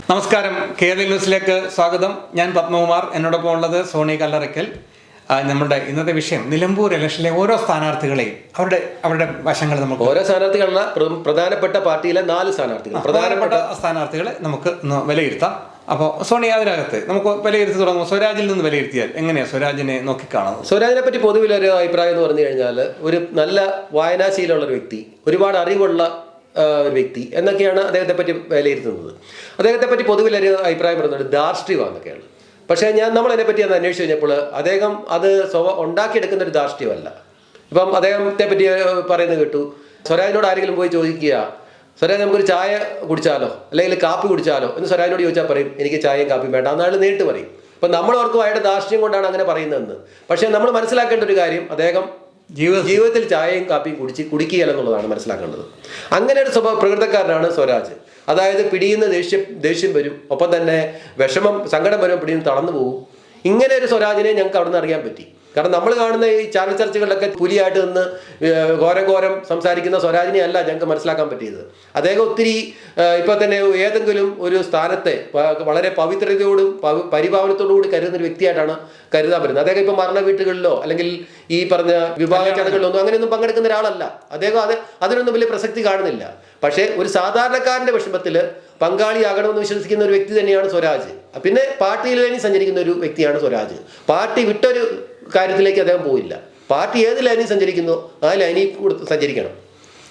നമസ്കാരം, കേരള ന്യൂസിലേക്ക് സ്വാഗതം. ഞാൻ പത്മകുമാർ. എന്നോടൊപ്പം ഉള്ളത് സോണി കല്ലറയ്ക്കൽ. നമ്മുടെ ഇന്നത്തെ വിഷയം നിലമ്പൂർ ഇലക്ഷനിലെ ഓരോ സ്ഥാനാർത്ഥികളെയും അവരുടെ വശങ്ങൾ നമുക്ക് ഓരോ സ്ഥാനാർത്ഥികളല്ല, പ്രധാനപ്പെട്ട പാർട്ടിയിലെ 4 സ്ഥാനാർത്ഥികളെ നമുക്ക് വിലയിരുത്താം. അപ്പോൾ സോണി, അതിനകത്ത് നമുക്ക് വിലയിരുത്തി തുടങ്ങും. സ്വരാജിൽ നിന്ന് വിലയിരുത്തിയാൽ എങ്ങനെയാണ് സ്വരാജിനെ നോക്കിക്കാണുന്നത്? സ്വരാജിനെ പറ്റി പൊതുവിലൊരു അഭിപ്രായം എന്ന് പറഞ്ഞു കഴിഞ്ഞാൽ, ഒരു നല്ല വായനാശീലമുള്ള ഒരു വ്യക്തി, ഒരുപാട് അറിവുള്ള ഒരു വ്യക്തി എന്നൊക്കെയാണ് അദ്ദേഹത്തെ പറ്റി വിലയിരുത്തുന്നത്. അദ്ദേഹത്തെ പറ്റി പൊതുവിലൊരു അഭിപ്രായം പറയുന്നത് ധാർഷ്ട്യമാണെന്നൊക്കെയാണ്. പക്ഷേ നമ്മൾ അതിനെപ്പറ്റി ഒന്ന് അന്വേഷിച്ച് കഴിഞ്ഞപ്പോൾ അദ്ദേഹം അത് ഉണ്ടാക്കിയെടുക്കുന്ന ഒരു ധാർഷ്ട്യമല്ല. ഇപ്പം അദ്ദേഹത്തെ പറ്റി പറയുന്നത് കേട്ടു, സ്വരാജിനോട് ആരെങ്കിലും പോയി ചോദിക്കുക, സ്വരാജ് നമുക്കൊരു ചായ കുടിച്ചാലോ അല്ലെങ്കിൽ കാപ്പി കുടിച്ചാലോ എന്ന് സ്വരാജിനോട് ചോദിച്ചാൽ പറയും എനിക്ക് ചായയും കാപ്പിയും വേണ്ട എന്നാൾ നേരിട്ട് പറയും. അപ്പം നമ്മൾ ഓർക്കും അയാളുടെ ധാർഷ്ട്യം കൊണ്ടാണ് അങ്ങനെ പറയുന്നതെന്ന്. പക്ഷേ നമ്മൾ മനസ്സിലാക്കേണ്ട ഒരു കാര്യം, അദ്ദേഹം ജീവിതത്തിൽ ചായയും കാപ്പിയും കുടിക്കുകയില്ല എന്നുള്ളതാണ് മനസ്സിലാക്കേണ്ടത്. അങ്ങനെ ഒരു പ്രകൃതക്കാരനാണ് സ്വരാജ്. അതായത് പിടിയുന്ന ദേഷ്യം വരും, ഒപ്പം തന്നെ സങ്കടം വരും, പിടിയും തളർന്നു പോകും. ഇങ്ങനെ ഒരു സ്വരാജിനെ ഞങ്ങൾക്ക് അവിടെ നിന്ന് അറിയാൻ പറ്റി. കാരണം നമ്മൾ കാണുന്ന ഈ ചാനൽ ചർച്ചകളിലൊക്കെ പുലിയായിട്ട് നിന്ന് ഘോരം സംസാരിക്കുന്ന സ്വരാജിനെ അല്ല ഞങ്ങൾക്ക് മനസ്സിലാക്കാൻ പറ്റിയത്. അദ്ദേഹം ഒത്തിരി ഇപ്പൊ തന്നെ ഏതെങ്കിലും ഒരു സ്ഥാനത്തെ വളരെ പവിത്രതയോടും പരിപാവനത്തോടു കൂടി കരുതുന്ന ഒരു വ്യക്തിയായിട്ടാണ് കരുതാൻ പറ്റുന്നത്. അദ്ദേഹം ഇപ്പൊ മരണ വീട്ടുകളിലോ അല്ലെങ്കിൽ ഈ പറഞ്ഞ വിവാഹ ചടങ്ങുകളിലൊന്നും അങ്ങനെയൊന്നും പങ്കെടുക്കുന്ന ഒരാളല്ല. അദ്ദേഹം അതിനൊന്നും വലിയ പ്രസക്തി കാണുന്നില്ല. പക്ഷേ ഒരു സാധാരണക്കാരന്റെ വിഷമത്തില് പങ്കാളിയാകണമെന്ന് വിശ്വസിക്കുന്ന ഒരു വ്യക്തി തന്നെയാണ് സ്വരാജ്. പിന്നെ പാർട്ടിയിൽ വേണ്ടി സഞ്ചരിക്കുന്ന ഒരു വ്യക്തിയാണ് സ്വരാജ്. പാർട്ടി വിട്ടൊരു കാര്യത്തിലേക്ക് അദ്ദേഹം പോയില്ല. പാർട്ടി ഏത് ലൈനിൽ സഞ്ചരിക്കുന്നു ആ ലൈനിൽ സഞ്ചരിക്കണം.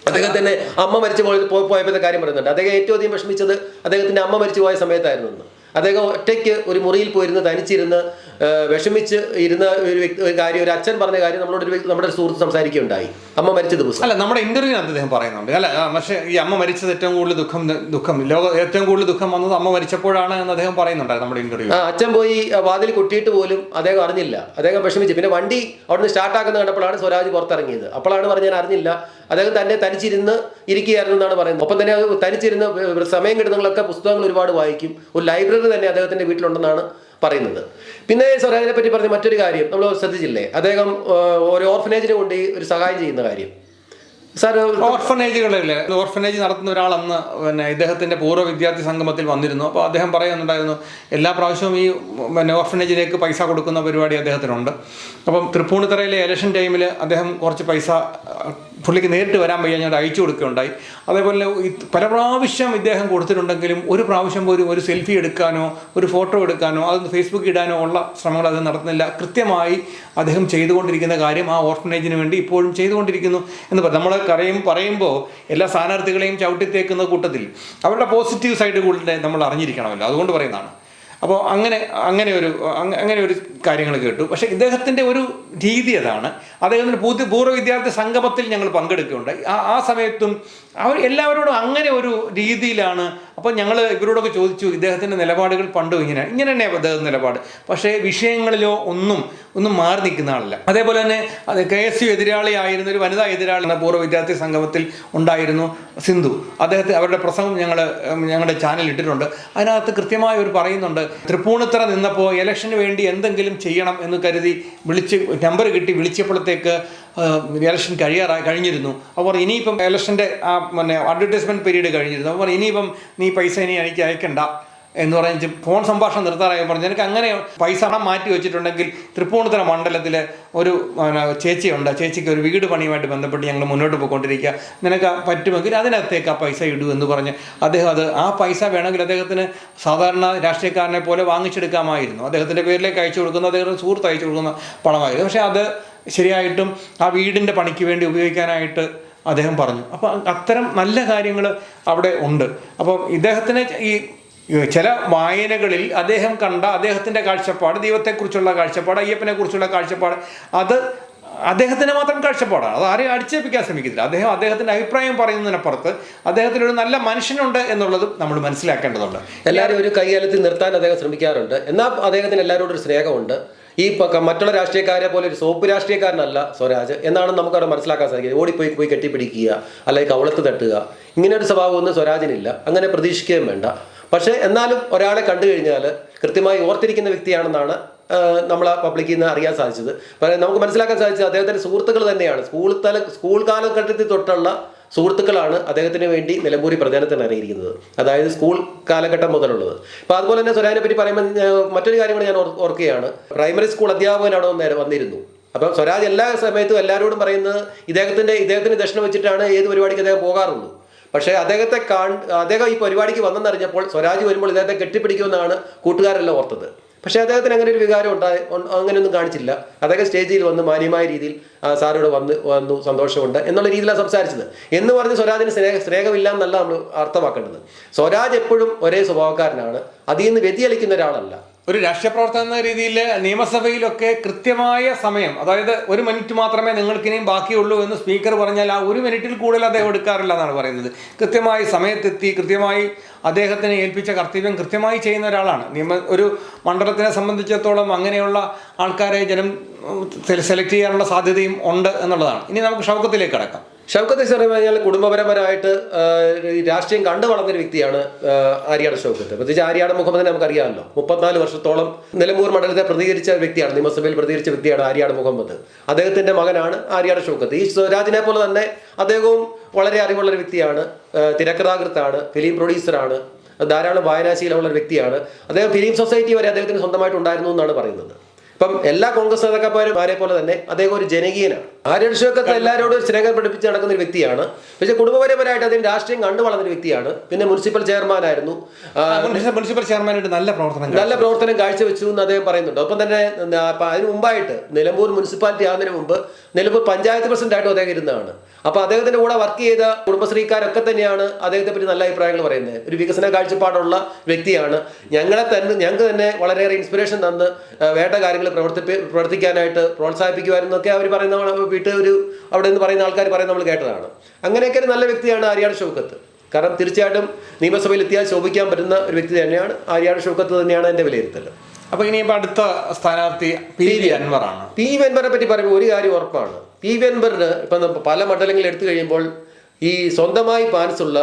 അദ്ദേഹം തന്നെ അമ്മ മരിച്ചു പോയപ്പോഴത്തെ കാര്യം പറയുന്നുണ്ട്. അദ്ദേഹം ഏറ്റവും അധികം വിഷമിച്ചത് അദ്ദേഹത്തിന്റെ അമ്മ മരിച്ചു പോയ സമയത്തായിരുന്നു. അദ്ദേഹം ഒറ്റയ്ക്ക് ഒരു മുറിയിൽ പോയിരുന്ന് തനിച്ചിരുന്ന് വിഷമിച്ച് ഇരുന്ന ഒരു കാര്യം, ഒരു അച്ഛൻ പറഞ്ഞ കാര്യം നമ്മുടെ സുഹൃത്ത് സംസാരിക്കുകയുണ്ടായി. അമ്മ മരിച്ച ദിവസം അല്ല, നമ്മുടെ ഇന്റർവ്യൂവിനകത്ത് അദ്ദേഹം പറയുന്നുണ്ട്. അല്ല, പക്ഷേ ഈ അമ്മ മരിച്ചത് ഏറ്റവും കൂടുതൽ ഏറ്റവും കൂടുതൽ ദുഃഖം വന്നത് അമ്മ മരിച്ചപ്പോഴാണ് എന്ന് അദ്ദേഹം പറയുന്നുണ്ടായിരുന്നു നമ്മുടെ ഇന്റർവ്യൂ. അച്ഛൻ പോയി വാതിൽ കൊട്ടിയിട്ട് പോലും അദ്ദേഹം അറിഞ്ഞില്ല. അദ്ദേഹം വിഷമിച്ചു. പിന്നെ വണ്ടി അവിടുന്ന് സ്റ്റാർട്ടാക്കുന്ന കണ്ടപ്പോഴാണ് സ്വരാജ് പുറത്തിറങ്ങിയത്. അപ്പോഴാണ് പറഞ്ഞാൽ അറിഞ്ഞില്ല, അദ്ദേഹം തന്നെ തനിച്ചിരുന്ന് ഇരിക്കുകയായിരുന്നു എന്നാണ് പറയുന്നത്. ഒപ്പം തന്നെ തനിച്ചിരുന്ന് സമയം കിട്ടുന്നങ്ങളൊക്കെ പുസ്തകങ്ങൾ ഒരുപാട് വായിക്കും. ഒരു ലൈബ്രറി തന്നെ അദ്ദേഹത്തിന്റെ വീട്ടിലുണ്ടെന്നാണ് പറയുന്നത്. പിന്നെ സ്വരാജിനെ പറ്റി പറഞ്ഞ മറ്റൊരു കാര്യം നമ്മൾ ശ്രദ്ധിച്ചില്ലേ, അദ്ദേഹം ഒരു ഓർഫനേജിനെ കൊണ്ട് ഒരു സഹായം ചെയ്യുന്ന കാര്യം. ഓർഫനേജ് നടത്തുന്ന ഒരാളെന്ന് ഇദ്ദേഹത്തിന്റെ പൂർവ്വ വിദ്യാർത്ഥി സംഗമത്തിൽ വന്നിരുന്നു. അപ്പോൾ അദ്ദേഹം പറയുന്നുണ്ടായിരുന്നു, എല്ലാ പ്രാവശ്യവും ഈ ഓർഫനേജിലേക്ക് പൈസ കൊടുക്കുന്ന പരിപാടി അദ്ദേഹത്തിനുണ്ട്. അപ്പം തൃപ്പൂണിത്തറയിലെ ഇലക്ഷൻ ടൈമിൽ അദ്ദേഹം കുറച്ച് പൈസ പുള്ളിക്ക് നേരിട്ട് വരാൻ വയ്യ, ഞാൻ അയച്ചു കൊടുക്കുകയുണ്ടായി. അതേപോലെ പല പ്രാവശ്യം ഇദ്ദേഹം കൊടുത്തിട്ടുണ്ടെങ്കിലും ഒരു പ്രാവശ്യം പോലും ഒരു സെൽഫി എടുക്കാനോ ഒരു ഫോട്ടോ എടുക്കാനോ അത് ഫേസ്ബുക്കിൽ ഇടാനോ ഉള്ള ശ്രമങ്ങൾ അത് നടത്തുന്നില്ല. കൃത്യമായി അദ്ദേഹം ചെയ്തുകൊണ്ടിരിക്കുന്ന കാര്യം ആ ഓർഫനേജിന് വേണ്ടി ഇപ്പോഴും ചെയ്തുകൊണ്ടിരിക്കുന്നു എന്ന് പറയും. നമ്മൾ പറയുമ്പോൾ എല്ലാ സ്ഥാനാർത്ഥികളെയും ചവിട്ടിത്തേക്കുന്ന കൂട്ടത്തിൽ അവരുടെ പോസിറ്റീവ് സൈഡ് കൂടെ നമ്മൾ അറിഞ്ഞിരിക്കണമല്ലോ, അതുകൊണ്ട് പറയുന്നതാണ്. അപ്പോൾ അങ്ങനെ ഒരു കാര്യങ്ങൾ കേട്ടു. പക്ഷേ ഇദ്ദേഹത്തിൻ്റെ ഒരു രീതി അതാണ്. അദ്ദേഹത്തിൻ്റെ പൂർവ്വ വിദ്യാർത്ഥി സംഗമത്തിൽ ഞങ്ങൾ പങ്കെടുക്കുകയുണ്ടായി. ആ സമയത്തും എല്ലാവരോടും അങ്ങനെ ഒരു രീതിയിലാണ്. അപ്പോൾ ഞങ്ങൾ ഇവരോടൊക്കെ ചോദിച്ചു, ഇദ്ദേഹത്തിൻ്റെ നിലപാടുകൾ പണ്ടും ഇങ്ങനെ തന്നെ അദ്ദേഹത്തിൻ്റെ നിലപാട്, പക്ഷേ വിഷയങ്ങളിലോ ഒന്നും മാറി നിൽക്കുന്ന ആളല്ല. അതേപോലെ തന്നെ KSU എതിരാളിയായിരുന്ന ഒരു വനിതാ എതിരാളി പൂർവ്വ വിദ്യാർത്ഥി സംഗമത്തിൽ ഉണ്ടായിരുന്നു, സിന്ധു. അവരുടെ പ്രസംഗം ഞങ്ങളുടെ ചാനലിൽ ഇട്ടിട്ടുണ്ട്. അതിനകത്ത് കൃത്യമായി അവർ പറയുന്നുണ്ട്, തൃപ്പൂണിത്തറ നിന്നപ്പോൾ ഇലക്ഷന് വേണ്ടി എന്തെങ്കിലും ചെയ്യണം എന്ന് കരുതി നമ്പർ കിട്ടി വിളിച്ചപ്പോഴത്തേക്ക് ഇലക്ഷൻ കഴിഞ്ഞിരുന്നു. അപ്പോൾ ഇനിയിപ്പം ഇലക്ഷൻ്റെ അഡ്വർടൈസ്മെൻറ്റ് പീരീഡ് കഴിഞ്ഞിരുന്നു. അപ്പോൾ ഇനിയിപ്പം നീ പൈസ എനിക്ക് അയക്കണ്ട എന്ന് പറഞ്ഞ് ഫോൺ സംഭാഷണം നിർത്താറായി പറഞ്ഞു. എനിക്ക് അങ്ങനെ പൈസ മാറ്റി വെച്ചിട്ടുണ്ടെങ്കിൽ തൃപ്പൂണിത്തറ മണ്ഡലത്തിൽ ഒരു ചേച്ചിയുണ്ട്, ചേച്ചിക്ക് ഒരു വീട് പണിയുമായിട്ട് ബന്ധപ്പെട്ട് ഞങ്ങൾ മുന്നോട്ട് പോയിക്കൊണ്ടിരിക്കുക, നിനക്ക് പറ്റുമെങ്കിൽ അതിനകത്തേക്ക് ആ പൈസ ഇടൂ എന്ന് പറഞ്ഞ് അദ്ദേഹം ആ പൈസ വേണമെങ്കിൽ അദ്ദേഹത്തിന് സാധാരണ രാഷ്ട്രീയക്കാരനെ പോലെ വാങ്ങിച്ചെടുക്കാമായിരുന്നു. അദ്ദേഹത്തിൻ്റെ പേരിലേക്ക് അയച്ചു കൊടുക്കുന്ന, അദ്ദേഹത്തിൻ്റെ സുഹൃത്ത് അയച്ചു കൊടുക്കുന്ന പണമായിരുന്നു. പക്ഷേ അത് ശരിയായിട്ടും ആ വീടിൻ്റെ പണിക്ക് വേണ്ടി ഉപയോഗിക്കാനായിട്ട് അദ്ദേഹം പറഞ്ഞു. അപ്പോൾ അത്തരം നല്ല കാര്യങ്ങൾ അവിടെ ഉണ്ട്. അപ്പം ഇദ്ദേഹത്തിന് ഈ ചില വായനകളിൽ അദ്ദേഹം കണ്ട അദ്ദേഹത്തിൻ്റെ കാഴ്ചപ്പാട്, ദൈവത്തെക്കുറിച്ചുള്ള കാഴ്ചപ്പാട്, അയ്യപ്പനെ കുറിച്ചുള്ള കാഴ്ചപ്പാട്, അത് അദ്ദേഹത്തിൻ്റെ മാത്രം കാഴ്ചപ്പാടാണ്. അത് ആരെയും അടിച്ചേൽപ്പിക്കാൻ ശ്രമിക്കുന്നില്ല. അദ്ദേഹത്തിൻ്റെ അഭിപ്രായം പറയുന്നതിനപ്പുറത്ത് അദ്ദേഹത്തിനൊരു നല്ല മനുഷ്യനുണ്ട് എന്നുള്ളതും നമ്മൾ മനസ്സിലാക്കേണ്ടതുണ്ട്. എല്ലാവരും ഒരു കൈകാലത്തിൽ നിർത്താൻ അദ്ദേഹം ശ്രമിക്കാറുണ്ട്. എന്നാൽ അദ്ദേഹത്തിന് എല്ലാവരോടും ഒരു സ്നേഹമുണ്ട്. ഈ മറ്റുള്ള രാഷ്ട്രീയക്കാരെ പോലെ ഒരു സോപ്പ് രാഷ്ട്രീയക്കാരനല്ല സ്വരാജ് എന്നാണ് നമുക്കവിടെ മനസ്സിലാക്കാൻ സാധിക്കുന്നത്. ഓടിപ്പോയി കെട്ടിപ്പിടിക്കുക അല്ലെങ്കിൽ കവളത്ത് തട്ടുക, ഇങ്ങനെ ഒരു സ്വഭാവമൊന്നും സ്വരാജിനില്ല. അങ്ങനെ പ്രതീക്ഷിക്കുകയും വേണ്ട. പക്ഷേ എന്നാലും ഒരാളെ കണ്ടു കഴിഞ്ഞാൽ കൃത്യമായി ഓർത്തിരിക്കുന്ന വ്യക്തിയാണെന്നാണ് നമ്മൾ പബ്ലിക്കിൽ നിന്ന് അറിയാൻ സാധിച്ചത്. നമുക്ക് മനസ്സിലാക്കാൻ സാധിച്ചത് അദ്ദേഹത്തിൻ്റെ സുഹൃത്തുക്കൾ തന്നെയാണ്. സ്കൂൾ കാലഘട്ടത്തിൽ തൊട്ടുള്ള സുഹൃത്തുക്കളാണ് അദ്ദേഹത്തിന് വേണ്ടി നിലമ്പൂരിൽ പ്രചാരണത്തിന് ഇറങ്ങിയിരിക്കുന്നത്, അതായത് സ്കൂൾ കാലഘട്ടം മുതലുള്ളത്. അപ്പോൾ അതുപോലെ തന്നെ സ്വരാജിനെ പറ്റി പറയുമ്പോൾ മറ്റൊരു കാര്യം കൂടി ഞാൻ ഓർക്കുകയാണ്. പ്രൈമറി സ്കൂൾ അധ്യാപകൻ അവിടെ വന്നിരുന്നു. അപ്പം സ്വരാജ് എല്ലാ സമയത്തും എല്ലാവരോടും പറയുന്നത് ഇദ്ദേഹത്തിന് ദക്ഷിണ വെച്ചിട്ടാണ് ഏത് പരിപാടിക്ക് അദ്ദേഹം പോകാറുള്ളൂ. പക്ഷേ അദ്ദേഹം ഈ പരിപാടിക്ക് വന്നെന്നറിഞ്ഞപ്പോൾ സ്വരാജ് വരുമ്പോൾ ഇദ്ദേഹത്തെ കെട്ടിപ്പിടിക്കുമെന്നാണ് കൂട്ടുകാരെല്ലാം ഓർത്തത്. പക്ഷേ അദ്ദേഹത്തിന് അങ്ങനെ ഒരു വികാരം അങ്ങനെയൊന്നും കാണിച്ചില്ല. അദ്ദേഹം സ്റ്റേജിൽ വന്ന് മാന്യമായ രീതിയിൽ സാറിനോട് വന്നു സന്തോഷമുണ്ട് എന്നുള്ള രീതിയിലാണ് സംസാരിച്ചത്. എന്ന് പറഞ്ഞ് സ്വരാജിന് സ്നേഹമില്ല എന്നല്ല നമ്മൾ അർത്ഥമാക്കേണ്ടത്. സ്വരാജ് എപ്പോഴും ഒരേ സ്വഭാവക്കാരനാണ്, അതിൽ നിന്ന് വ്യതിചലിക്കുന്ന ഒരാളല്ല. ഒരു രാഷ്ട്രീയ പ്രവർത്തകൻ എന്ന രീതിയിൽ നിയമസഭയിലൊക്കെ കൃത്യമായ സമയം, അതായത് 1 മിനിറ്റ് മാത്രമേ നിങ്ങൾക്കിനിയും ബാക്കിയുള്ളൂ എന്ന് സ്പീക്കർ പറഞ്ഞാൽ ആ 1 മിനിറ്റിൽ കൂടുതൽ അദ്ദേഹം എടുക്കാറില്ല എന്നാണ് പറയുന്നത്. കൃത്യമായി സമയത്തെത്തി കൃത്യമായി അദ്ദേഹത്തിന് ഏൽപ്പിച്ച കർത്തവ്യം കൃത്യമായി ചെയ്യുന്ന ഒരാളാണ്. ഒരു മണ്ഡലത്തിനെ സംബന്ധിച്ചിടത്തോളം അങ്ങനെയുള്ള ആൾക്കാരെ ജനം സെലക്ട് ചെയ്യാനുള്ള സാധ്യതയും ഉണ്ട് എന്നുള്ളതാണ്. ഇനി നമുക്ക് ഷൗക്കത്തിലേക്ക് കടക്കാം. ഷൗക്കത്ത് എന്ന് പറഞ്ഞാൽ കുടുംബപരമായിട്ട് രാഷ്ട്രീയം കണ്ടു വളർന്നൊരു വ്യക്തിയാണ് ആര്യാട് ഷൗക്കത്ത്. പ്രത്യേകിച്ച് ആര്യാട് മുഹമ്മദിനെ നമുക്കറിയാമല്ലോ. 34 വർഷത്തോളം നിലമ്പൂർ മണ്ഡലത്തെ പ്രതികരിച്ച വ്യക്തിയാണ്, നിയമസഭയിൽ പ്രതികരിച്ച വ്യക്തിയാണ് ആര്യാട് മുഹമ്മദ്. അദ്ദേഹത്തിന്റെ മകനാണ് ആര്യാട് ഷൗക്കത്ത്. ഈ സ്വരാജിനെ പോലെ തന്നെ അദ്ദേഹവും വളരെ അറിവുള്ളൊരു വ്യക്തിയാണ്, തിരക്കഥാകൃത്താണ്, ഫിലിം പ്രൊഡ്യൂസറാണ്, ധാരാളം വായനാശീലമുള്ള ഒരു വ്യക്തിയാണ്. അദ്ദേഹം ഫിലിം സൊസൈറ്റി വരെ അദ്ദേഹത്തിന് സ്വന്തമായിട്ട് ഉണ്ടായിരുന്നു എന്നാണ് പറയുന്നത്. ഇപ്പം എല്ലാ കോൺഗ്രസ് നേതാക്കന്മാരെ പോലെ തന്നെ അദ്ദേഹം ഒരു ജനകീയനാണ്. ആര്യാട് ഷൗക്കത്ത് എല്ലാവരോടും സ്നേഹം പഠിപ്പിച്ച് നടക്കുന്ന ഒരു വ്യക്തിയാണ്. പക്ഷേ കുടുംബപരമായിട്ട് അദ്ദേഹം രാഷ്ട്രീയം കണ്ടു വളർന്നൊരു വ്യക്തിയാണ്. പിന്നെ മുനിസിപ്പൽ ചെയർമാനായിരുന്നു. മുനിസിപ്പൽ ചെയർമാനായിട്ട് നല്ല പ്രവർത്തനം കാഴ്ചവെച്ചു എന്ന് അദ്ദേഹം പറയുന്നുണ്ട്. ഒപ്പം തന്നെ അതിന് മുമ്പായിട്ട് നിലമ്പൂർ മുനിസിപ്പാലിറ്റി ആകുന്നതിന് മുമ്പ് നിലമ്പൂർ പഞ്ചായത്ത് പ്രസിഡന്റായിട്ടും അദ്ദേഹം ഇരുന്നതാണ്. അപ്പോൾ അദ്ദേഹത്തിന്റെ കൂടെ വർക്ക് ചെയ്ത കുടുംബശ്രീക്കാരൊക്കെ തന്നെയാണ് അദ്ദേഹത്തെ പറ്റി നല്ല അഭിപ്രായങ്ങൾ പറയുന്നത്. ഒരു വികസന കാഴ്ചപ്പാടുള്ള വ്യക്തിയാണ്. ഞങ്ങൾക്ക് തന്നെ വളരെയേറെ ഇൻസ്പിറേഷൻ തന്ന് വേണ്ട കാര്യങ്ങൾ പ്രവർത്തിക്കാനായിട്ട് പ്രോത്സാഹിപ്പിക്കുമായിരുന്നൊക്കെ അവർ പറയുന്ന അവിടെ നിന്ന് പറയുന്ന ആൾക്കാർ പറയുന്നത് നമ്മൾ കേട്ടതാണ്. അങ്ങനെയൊക്കെ ഒരു നല്ല വ്യക്തിയാണ് ആര്യാട് ഷൗക്കത്ത്. കാരണം തീർച്ചയായിട്ടും നിയമസഭയിൽ എത്തിയാൽ ശോഭിക്കാൻ പറ്റുന്ന ഒരു വ്യക്തി തന്നെയാണ് ആര്യാട് ഷൗക്കത്ത് തന്നെയാണ് എൻ്റെ വിലയിരുത്തൽ. അപ്പോൾ ഇനിയിപ്പോൾ അടുത്ത സ്ഥാനാർത്ഥി PV അൻവറാണ്. PV അൻവറിനെ പറ്റി പറയുമ്പോൾ ഒരു കാര്യം ഉറപ്പാണ്. PV അൻവറിന് ഇപ്പം പല മണ്ഡലങ്ങളിൽ എടുത്തു കഴിയുമ്പോൾ ഈ സ്വന്തമായി പാൻസുള്ള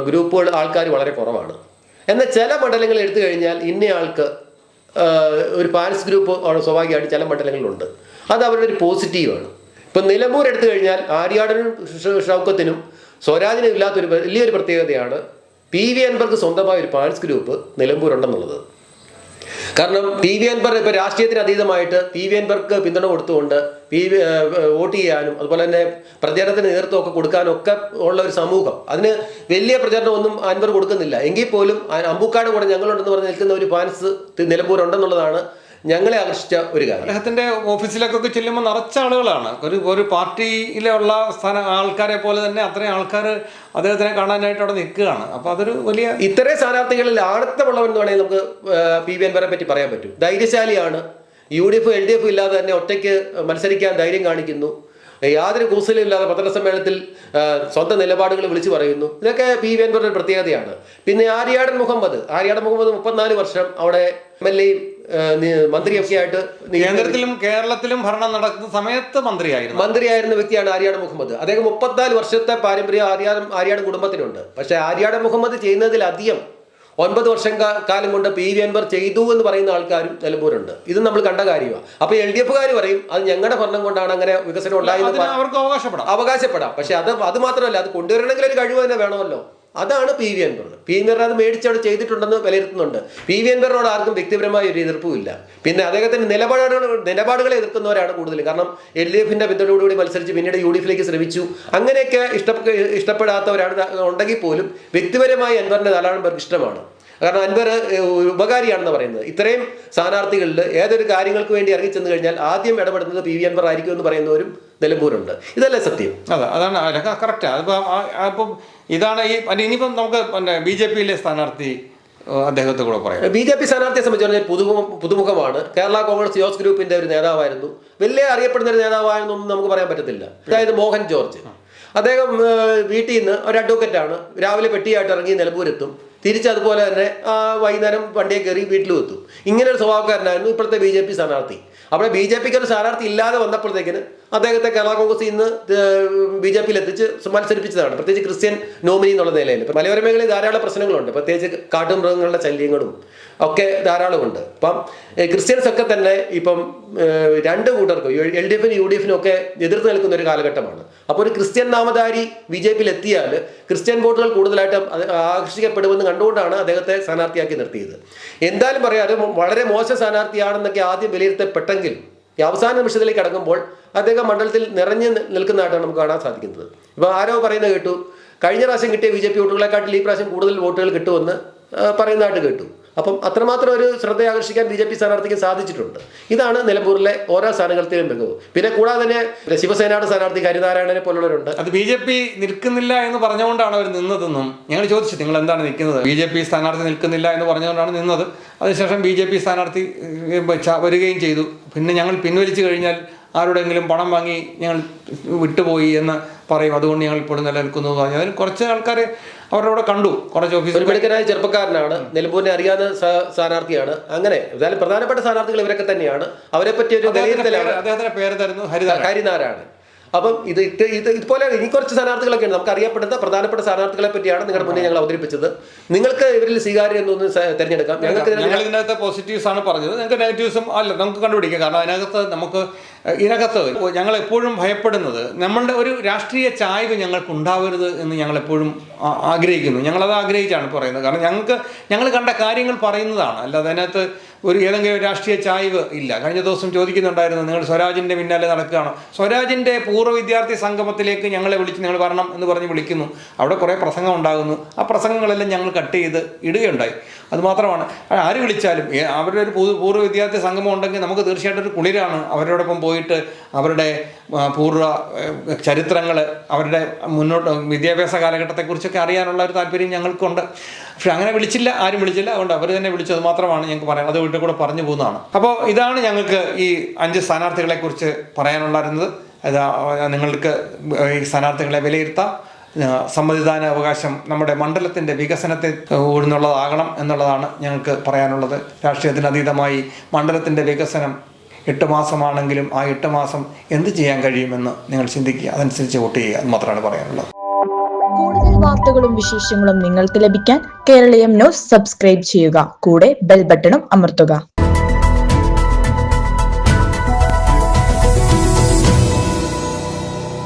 ഗ്രൂപ്പുകൾ ആൾക്കാർ വളരെ കുറവാണ്. എന്നാൽ ചില മണ്ഡലങ്ങളിൽ എടുത്തു കഴിഞ്ഞാൽ ഇന്നയാൾക്ക് ഒരു പാൻസ് ഗ്രൂപ്പ് സ്വാഭാവികമായിട്ട് ചില മണ്ഡലങ്ങളിലുണ്ട്. അത് അവരുടെ ഒരു പോസിറ്റീവാണ്. ഇപ്പം നിലമ്പൂർ എടുത്തു കഴിഞ്ഞാൽ ആര്യാടനും ഷൗക്കത്തിനും സ്വരാജിനും ഇല്ലാത്തൊരു വലിയൊരു പ്രത്യേകതയാണ് PV അൻവർക്ക് സ്വന്തമായ ഒരു പാൻസ് ഗ്രൂപ്പ് നിലമ്പൂരുണ്ടെന്നുള്ളത്. കാരണം PV അൻവർ ഇപ്പോൾ രാഷ്ട്രീയത്തിന് അതീതമായിട്ട് PV അൻവർക്ക് പിന്തുണ കൊടുത്തുകൊണ്ട് വോട്ട് ചെയ്യാനും അതുപോലെ തന്നെ പ്രചാരണത്തിന് നേതൃത്വമൊക്കെ കൊടുക്കാനും ഒക്കെ ഉള്ള ഒരു സമൂഹം, അതിന് വലിയ പ്രചാരണമൊന്നും അൻവർ കൊടുക്കുന്നില്ല. എങ്കിൽ പോലും അമ്പൂക്കാട് കൂടെ ഞങ്ങളുണ്ടെന്ന് പറഞ്ഞ് നിൽക്കുന്ന ഒരു ഫാൻസ് നിലമ്പൂരുണ്ടെന്നുള്ളതാണ് ഞങ്ങളെ ആകർഷിച്ച ഒരു കാര്യം. അദ്ദേഹത്തിന്റെ ഓഫീസിലേക്കൊക്കെ ചെല്ലുമ്പോൾ നിറച്ച ആളുകളാണ്. ഒരു പാർട്ടിയിലുള്ള ആൾക്കാരെ പോലെ തന്നെ അത്രയും ആൾക്കാർ അദ്ദേഹത്തിനെ കാണാനായിട്ട് അവിടെ നിൽക്കുകയാണ്. അപ്പോൾ അതൊരു വലിയ ഇത്രയും സ്ഥാനാർത്ഥികളിൽ ആഴത്തമുള്ളവെന്ന് വേണമെങ്കിൽ നമുക്ക് PV അൻവറെ പറ്റി പറയാൻ പറ്റും. ധൈര്യശാലിയാണ്. UDF LDF ഇല്ലാതെ തന്നെ ഒറ്റയ്ക്ക് മത്സരിക്കാൻ ധൈര്യം കാണിക്കുന്നു. യാതൊരു കൂസലും ഇല്ലാതെ പത്രസമ്മേളനത്തിൽ സ്വന്തം നിലപാടുകൾ വിളിച്ചു പറയുന്നു. ഇതൊക്കെ PV അൻവറിന്റെ ഒരു പ്രത്യേകതയാണ്. പിന്നെ ആര്യാട് മുഹമ്മദ് 34 വർഷം അവിടെ MLAയും മന്ത്രിയൊക്കെ ആയിട്ട് കേന്ദ്രത്തിലും കേരളത്തിലും ഭരണം നടക്കുന്ന സമയത്ത് മന്ത്രിയായിരുന്ന വ്യക്തിയാണ് ആര്യാട് മുഹമ്മദ്. അദ്ദേഹം 34 വർഷത്തെ പാരമ്പര്യം ആര്യാട് കുടുംബത്തിനുണ്ട്. പക്ഷേ ആര്യാട് മുഹമ്മദ് ചെയ്യുന്നതിലധികം 9 വർഷം കാലം കൊണ്ട് PV അൻവർ ചെയ്തു എന്ന് പറയുന്ന ആൾക്കാരും നിലമ്പൂരുണ്ട്. ഇത് നമ്മൾ കണ്ട കാര്യമാണ്. അപ്പോൾ LDFകാർ പറയും അത് ഞങ്ങളുടെ ഭരണം കൊണ്ടാണ് അങ്ങനെ വികസനം ഉണ്ടായെന്ന് അവർക്ക് അവകാശപ്പെടാം. പക്ഷെ അത് മാത്രമല്ല, അത് കൊണ്ടുവരണമെങ്കിൽ ഒരു കഴിവ് തന്നെ വേണമല്ലോ. അതാണ് PV അൻവർ. PV അൻവർ അത് മേടിച്ചവിടെ ചെയ്തിട്ടുണ്ടെന്ന് വിലയിരുത്തുന്നുണ്ട്. PV അൻവറിനോട് ആർക്കും വ്യക്തിപരമായ ഒരു എതിർപ്പുമില്ല. പിന്നെ അദ്ദേഹത്തിന്റെ നിലപാടുകളെ എതിർക്കുന്നവരാണ് കൂടുതൽ. കാരണം LDFന്റെ പിന്തുണയോടുകൂടി മത്സരിച്ച് പിന്നീട് UDFിലേക്ക് ശ്രമിച്ചു. അങ്ങനെയൊക്കെ ഇഷ്ടപ്പെടാത്തവരാണ് ഉണ്ടെങ്കിൽ പോലും വ്യക്തിപരമായി അൻവറിന്റെ ധാരാളം പേർക്ക് ഇഷ്ടമാണ്. കാരണം അൻവർ ഉപകാരിയാണെന്ന് പറയുന്നത്. ഇത്രയും സ്ഥാനാർത്ഥികളിൽ ഏതൊരു കാര്യങ്ങൾക്ക് വേണ്ടി ഇറങ്ങി ചെന്ന് കഴിഞ്ഞാൽ ആദ്യം ഇടപെടുന്നത് PV അൻവർ ആയിരിക്കും എന്ന് പറയുന്നവരും നിലമ്പൂരുണ്ട്. ഇതല്ലേ സത്യം? അതാണ് കറക്റ്റ്. അപ്പം ഇതാണ് ഇനിയിപ്പം നമുക്ക് BJPയിലെ സ്ഥാനാർത്ഥി അദ്ദേഹത്തെ കൂടെ പറയാം. BJP സ്ഥാനാർത്ഥിയെ സംബന്ധിച്ച് പുതുമുഖമാണ്. കേരള കോൺഗ്രസ് യോസ് ഗ്രൂപ്പിന്റെ ഒരു നേതാവായിരുന്നു. വലിയ അറിയപ്പെടുന്ന ഒരു നേതാവായെന്നൊന്നും നമുക്ക് പറയാൻ പറ്റത്തില്ല. അതായത് മോഹൻ ജോർജ്. അദ്ദേഹം വീട്ടിൽ നിന്ന് ഒരു അഡ്വക്കറ്റാണ്. രാവിലെ പെട്ടിയായിട്ട് ഇറങ്ങി നിലമ്പൂരെത്തും. തിരിച്ചതുപോലെ തന്നെ വൈകുന്നേരം വണ്ടിയെ കയറി വീട്ടിലും എത്തും. ഇങ്ങനെ ഒരു സ്വഭാവക്കാരനായിരുന്നു ഇപ്പോഴത്തെ BJP സ്ഥാനാർത്ഥി. അവിടെ BJPക്ക് ഒരു സ്ഥാനാർത്ഥി ഇല്ലാതെ വന്നപ്പോഴത്തേക്കിന് അദ്ദേഹത്തെ കേരള കോൺഗ്രസിൽ നിന്ന് BJPയിൽ എത്തിച്ച് മത്സരിപ്പിച്ചതാണ്, പ്രത്യേകിച്ച് ക്രിസ്ത്യൻ നോമിനി എന്നുള്ള നിലയിൽ. മലയോര മേഖലയിൽ ധാരാളം പ്രശ്നങ്ങളുണ്ട്, പ്രത്യേകിച്ച് കാട്ടുമൃഗങ്ങളുടെ ശല്യങ്ങളും ഒക്കെ ധാരാളമുണ്ട്. അപ്പം ക്രിസ്ത്യൻസ് ഒക്കെ തന്നെ ഇപ്പം രണ്ട് കൂട്ടർക്കും LDFനും UDFനും ഒക്കെ എതിർത്ത് നിൽക്കുന്ന ഒരു കാലഘട്ടമാണ്. അപ്പോൾ ഒരു ക്രിസ്ത്യൻ നാമധാരി BJPയിൽ എത്തിയാൽ ക്രിസ്ത്യൻ വോട്ടുകൾ കൂടുതലായിട്ട് ആകർഷിക്കപ്പെടുമെന്ന് കണ്ടുകൊണ്ടാണ് അദ്ദേഹത്തെ സ്ഥാനാർത്ഥിയാക്കി നിർത്തിയത്. എന്തായാലും പറയാം, അത് വളരെ മോശം സ്ഥാനാർത്ഥിയാണെന്നൊക്കെ ആദ്യം വിലയിരുത്തപ്പെട്ടെങ്കിലും ഈ അവസാന നിമിഷത്തിലേക്ക് കടക്കുമ്പോൾ അദ്ദേഹം മണ്ഡലത്തിൽ നിറഞ്ഞു നിൽക്കുന്നതായിട്ടാണ് നമുക്ക് കാണാൻ സാധിക്കുന്നത്. ഇപ്പോൾ ആരോ പറയുന്നത് കേട്ടു, കഴിഞ്ഞ പ്രാവശ്യം കിട്ടിയ BJP വോട്ടുകളെക്കാട്ടിൽ ഈ പ്രാവശ്യം കൂടുതൽ വോട്ടുകൾ കിട്ടുമെന്ന് പറയുന്നതായിട്ട് കേട്ടു. അപ്പം അത്രമാത്രം ഒരു ശ്രദ്ധ ആകർഷിക്കാൻ BJP സ്ഥാനാർത്ഥിക്ക് സാധിച്ചിട്ടുണ്ട്. ഇതാണ് നിലമ്പൂരിലെ ഓരോ സ്ഥാനാർത്ഥികളും മികവ്. പിന്നെ കൂടാതെ തന്നെ ശിവസേനയുടെ സ്ഥാനാർത്ഥി ഹരിനാരായണനെ പോലുള്ളവരുണ്ട്. അത് BJP നിൽക്കുന്നില്ല എന്ന് പറഞ്ഞുകൊണ്ടാണ് അവർ നിന്നതെന്നും ഞങ്ങൾ ചോദിച്ചു, നിങ്ങൾ എന്താണ് നിൽക്കുന്നത്? BJP സ്ഥാനാർത്ഥി നിൽക്കുന്നില്ല എന്ന് പറഞ്ഞുകൊണ്ടാണ് നിന്നത്. അതിനുശേഷം BJP സ്ഥാനാർത്ഥി വരികയും ചെയ്തു. പിന്നെ ഞങ്ങൾ പിൻവലിച്ചു കഴിഞ്ഞാൽ ആരുടെയെങ്കിലും പണം വാങ്ങി ഞങ്ങൾ വിട്ടുപോയി എന്ന് പറയും, അതുകൊണ്ട് ഞങ്ങൾ ഇപ്പോഴും നിലനിൽക്കുന്നു എന്ന് പറഞ്ഞു. അതിൽ കുറച്ച് ആൾക്കാർ അവരുടെ അവിടെ കണ്ടു, കുറച്ച് ഓഫീസർ. ഒരു മിടുക്കനായ ചെറുപ്പക്കാരനാണ്, നിലമ്പൂരിനെ അറിയാവുന്ന സ്ഥാനാർത്ഥിയാണ്. അങ്ങനെ എന്തായാലും പ്രധാനപ്പെട്ട സ്ഥാനാർത്ഥികൾ ഇവരൊക്കെ തന്നെയാണ്. അവരെ പറ്റി ഒരു വിലയിരുത്തലാണ്. അദ്ദേഹത്തിന്റെ പേര് തരുന്നു ഹരിനാരായണൻ. അപ്പം ഇതുപോലെ ഇനി കുറച്ച് സ്ഥാനാർത്ഥികളൊക്കെയാണ് നമുക്ക് അറിയപ്പെടുന്ന പ്രധാനപ്പെട്ട സ്ഥാനാർത്ഥികളെ പറ്റിയാണ് നിങ്ങളുടെ മുന്നിൽ ഞങ്ങൾ അവതരിപ്പിച്ചത്. നിങ്ങൾക്ക് ഇവരിൽ സ്വീകാര്യം എന്നൊന്ന് തിരഞ്ഞെടുക്കാം. ഞങ്ങൾ ഇതിനകത്ത് പോസിറ്റീവ്സ് ആണ് പറഞ്ഞത്, നിങ്ങൾക്ക് നെഗറ്റീവ്സും അല്ല നമുക്ക് കണ്ടുപിടിക്കാം. കാരണം ഇതിനകത്ത് ഞങ്ങൾ എപ്പോഴും ഭയപ്പെടുന്നത് നമ്മളുടെ ഒരു രാഷ്ട്രീയ ചായ്വ് ഞങ്ങൾക്ക് ഉണ്ടാവരുത് എന്ന് ഞങ്ങൾ എപ്പോഴും ആഗ്രഹിക്കുന്നു. ഞങ്ങളത് ആഗ്രഹിച്ചാണ് പറയുന്നത്. കാരണം ഞങ്ങൾ കണ്ട കാര്യങ്ങൾ പറയുന്നതാണ്, അല്ലാതെ അതിനകത്ത് ഏതെങ്കിലും രാഷ്ട്രീയ ചായ്വ് ഇല്ല. കഴിഞ്ഞ ദിവസം ചോദിക്കുന്നുണ്ടായിരുന്നു, നിങ്ങൾ സ്വരാജിൻ്റെ പിന്നാലെ നടക്കുകയാണോ? സ്വരാജിൻ്റെ പൂർവ്വ വിദ്യാർത്ഥി സംഗമത്തിലേക്ക് ഞങ്ങളെ വിളിച്ച് നിങ്ങൾ വരണം എന്ന് പറഞ്ഞ് വിളിക്കുന്നു. അവിടെ കുറേ പ്രസംഗം ഉണ്ടാകുന്നു. ആ പ്രസംഗങ്ങളെല്ലാം ഞങ്ങൾ കട്ട് ചെയ്ത് ഇടുകയുണ്ടായി. അതുമാത്രമാണ്, ആര് വിളിച്ചാലും അവരുടെ ഒരു പൂർവ്വ വിദ്യാർത്ഥി സംഗമം ഉണ്ടെങ്കിൽ നമുക്ക് തീർച്ചയായിട്ടും ഒരു കുളിരാണ് അവരോടൊപ്പം പോയിട്ട് അവരുടെ പൂർവ്വ ചരിത്രങ്ങൾ, അവരുടെ മുന്നോട്ട് വിദ്യാഭ്യാസ കാലഘട്ടത്തെക്കുറിച്ചൊക്കെ അറിയാനുള്ള ഒരു താല്പര്യം ഞങ്ങൾക്കുണ്ട്. പക്ഷെ അങ്ങനെ വിളിച്ചില്ല, ആരും വിളിച്ചില്ല. അതുകൊണ്ട് അവർ തന്നെ വിളിച്ചത് മാത്രമാണ് ഞങ്ങൾക്ക് പറയാം. അത് വീട്ടിൽ കൂടെ പറഞ്ഞു പോകുന്നതാണ്. അപ്പോൾ ഇതാണ് ഞങ്ങൾക്ക് ഈ 5 സ്ഥാനാർത്ഥികളെക്കുറിച്ച് പറയാനുണ്ടായിരുന്നത്. നിങ്ങൾക്ക് ഈ സ്ഥാനാർത്ഥികളെ വിലയിരുത്താം. സമ്മതിദാന അവകാശം നമ്മുടെ മണ്ഡലത്തിൻ്റെ വികസനത്തെ ഊടുന്നുള്ളതാകണം എന്നുള്ളതാണ് ഞങ്ങൾക്ക് പറയാനുള്ളത്. രാഷ്ട്രീയത്തിന് അതീതമായി മണ്ഡലത്തിൻ്റെ വികസനം 8 മാസമാണെങ്കിലും ആ 8 മാസം എന്ത് ചെയ്യാൻ കഴിയുമെന്ന് നിങ്ങൾ ചിന്തിക്കുക, അതനുസരിച്ച് വോട്ട് ചെയ്യുക എന്ന് മാത്രമാണ് പറയാനുള്ളത്. കൂടുതൽ വാർത്തകളും വിശേഷങ്ങളും നിങ്ങൾക്ക് ലഭിക്കാൻ കേരളീയം ന്യൂസ് സബ്സ്ക്രൈബ് ചെയ്യുക. കൂടെ ബെൽ ബട്ടണും അമർത്തുക.